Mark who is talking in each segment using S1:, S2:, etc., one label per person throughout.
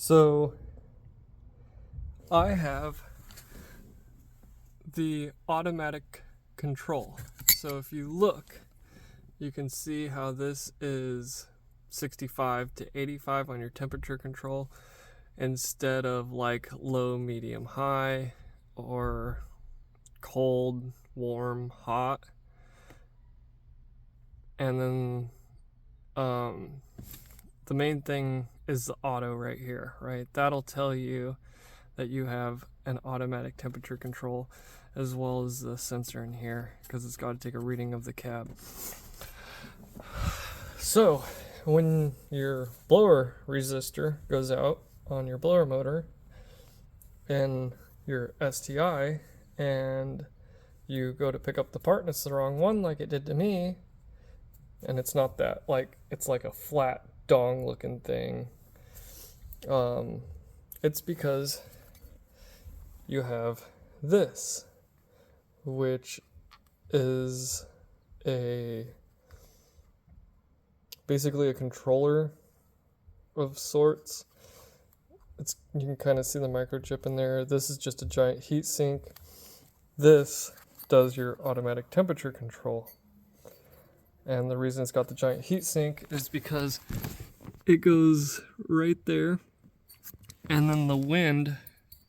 S1: So I have the automatic control. So if you look, you can see how this is 65 to 85 on your temperature control instead of like low, medium, high, or cold, warm, hot. And then the main thing is the auto right here, right? That'll tell you that you have an automatic temperature control, as well as the sensor in here, because it's got to take a reading of the cab. So when your blower resistor goes out on your blower motor and your STI, and you go to pick up the part and it's the wrong one, like it did to me, and it's not that, like, it's like a flat dong looking thing, it's because you have this, which is basically a controller of sorts. You can kind of see the microchip in there. This is just a giant heat sink. This does your automatic temperature control. And the reason it's got the giant heat sink is because it goes right there, and then the wind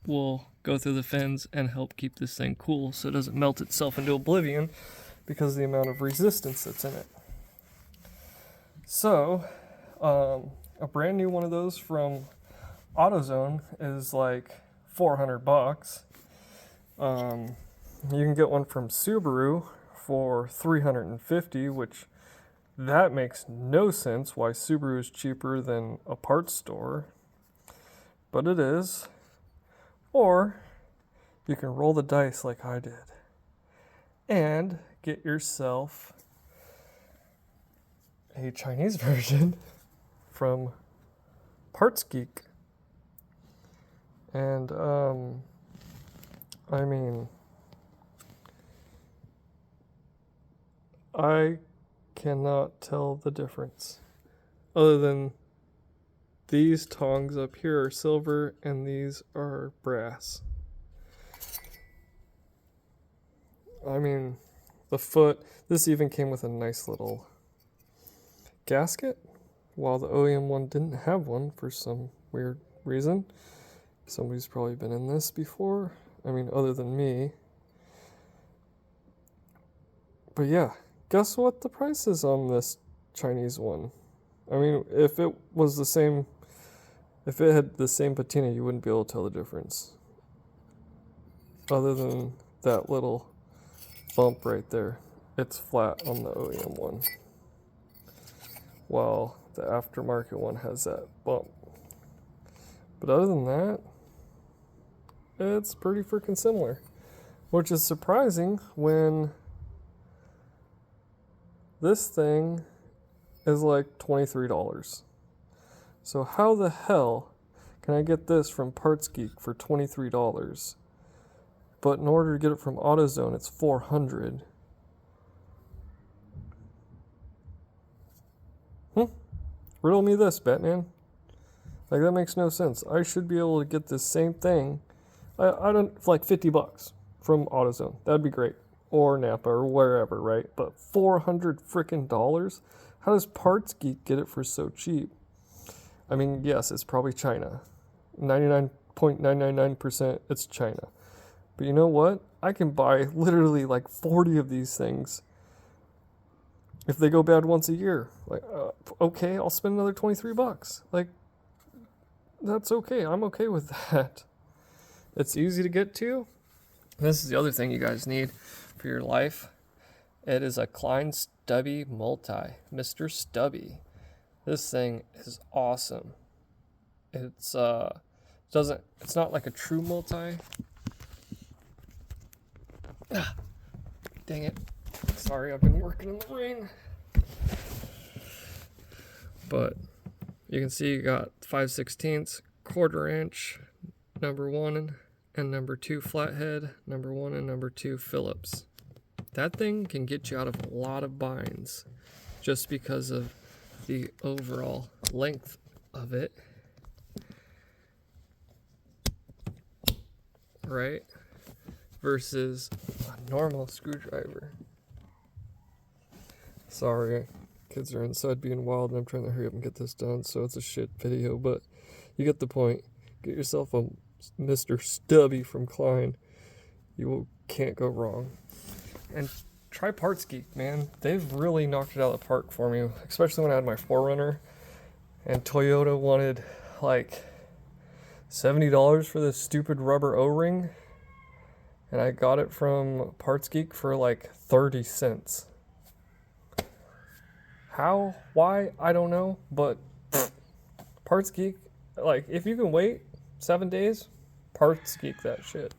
S1: will go through the fins and help keep this thing cool so it doesn't melt itself into oblivion because of the amount of resistance that's in it. So a brand new one of those from AutoZone is like $400. You can get one from Subaru for $350, which that makes no sense why Subaru is cheaper than a parts store, but it is. Or you can roll the dice like I did and get yourself a Chinese version from Parts Geek. And I mean, I cannot tell the difference other than these tongs up here are silver and these are brass. I mean, the foot, this even came with a nice little gasket, while the OEM one didn't have one for some weird reason. Somebody's probably been in this before. I mean, other than me. But yeah, guess what the price is on this Chinese one? I mean, if it had the same patina, you wouldn't be able to tell the difference. Other than that little bump right there. It's flat on the OEM one, while the aftermarket one has that bump. But other than that, it's pretty freaking similar, which is surprising when this thing is like $23. So how the hell can I get this from Parts Geek for $23? But in order to get it from AutoZone, it's $400. Riddle me this, Batman. Like, that makes no sense. I should be able to get this same thing. I don't, for like $50 from AutoZone. That'd be great. Or Napa or wherever, right? But $400 frickin' dollars? How does Parts Geek get it for so cheap? I mean, yes, it's probably China. 99.999% it's China. But you know what? I can buy literally like 40 of these things if they go bad once a year. Like, okay, I'll spend another $23. Like, that's okay. I'm okay with that. It's easy to get to. This is the other thing you guys need for your life. It is a Klein Stubby Multi, Mr. Stubby. This thing is awesome. It's not like a true multi. Dang it. Sorry, I've been working in the rain. But you can see you got 5/16, quarter inch, number 1 and number 2 flathead, number 1 and number 2 Phillips. That thing can get you out of a lot of binds just because of the overall length of it. right? Versus a normal screwdriver. Sorry, kids are inside being wild and I'm trying to hurry up and get this done, so it's a shit video, but you get the point. Get yourself a Mr. Stubby from Klein. Can't go wrong. And try Parts Geek, man. They've really knocked it out of the park for me, especially when I had my 4Runner and Toyota wanted like $70 for this stupid rubber O-ring, and I got it from Parts Geek for like 30 cents. How? Why? I don't know, but Parts Geek, like, if you can wait 7 days, Parts Geek that shit.